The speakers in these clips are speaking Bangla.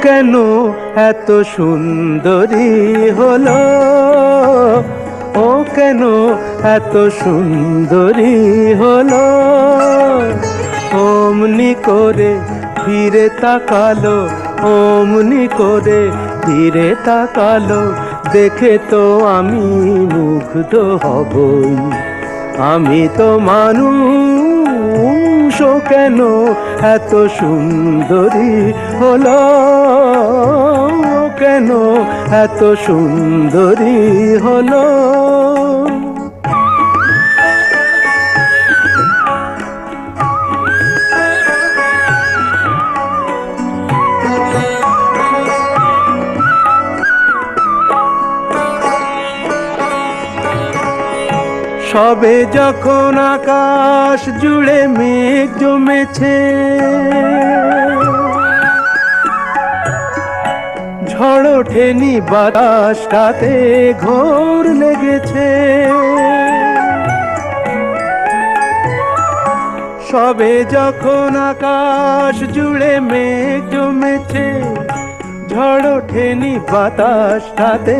কেন এত সুন্দরী হলো, ও কেন এত সুন্দরী হলো। অমনি করে ফিরে তাকালো, অমনি করে ফিরে তাকালো, দেখে তো আমি মুগ্ধ হবই। আমি তো মানুষ, ও কেন এত সুন্দরী হলো, ও কেন এত সুন্দরী হলো। সবে যখন আকাশ জুড়ে মেঘ জমেছে, ঝড় ওঠেনি বাতাসটাতে ঘোর লেগেছে। সবে যখন আকাশ জুড়ে মেঘ জমেছে, ঝড় ওঠেনি বাতাসটাতে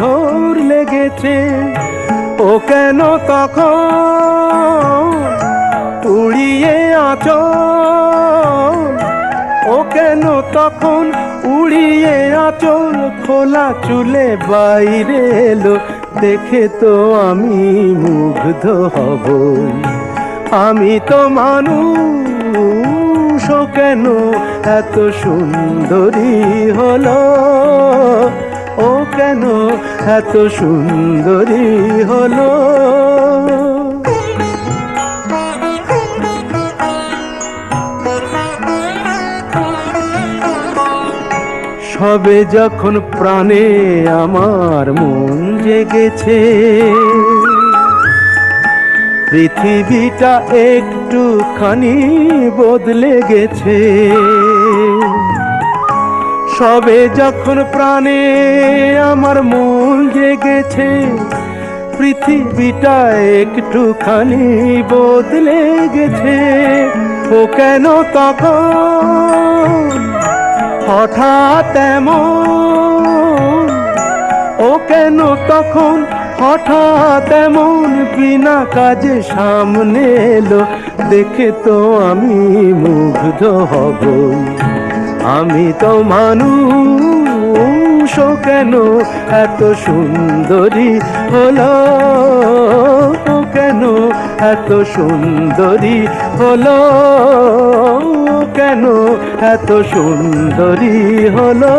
ঘোর লেগেছে। ও কেন তখন উড়িয়ে আঁচল, ও কেন তখন উড়িয়ে আঁচল, খোলা চুলে বাইরে এলো, দেখে তো আমি মুগ্ধ হব। আমি তো মানুষ, ও কেন এত সুন্দরী হলো, ও কেন এত সুন্দরী হলো। সবে যখন প্রাণে আমার মন জেগেছে, পৃথিবীটা একটুখানি বদলে গেছে। সবে যখন প্রাণে আমার মন জেগেছে, পৃথিবীটা একটুখানি বদলে গেছে। ও কেন তখন হঠাৎ এমন, ও কেন তখন হঠাৎ এমন বিনা কাজে সামনে এলো, দেখে তো আমি মুগ্ধ হব। আমি তো মানুষ, ও কেন এত সুন্দরী হলো, ও কেন এত সুন্দরী হলো, ও কেন এত সুন্দরী হলো।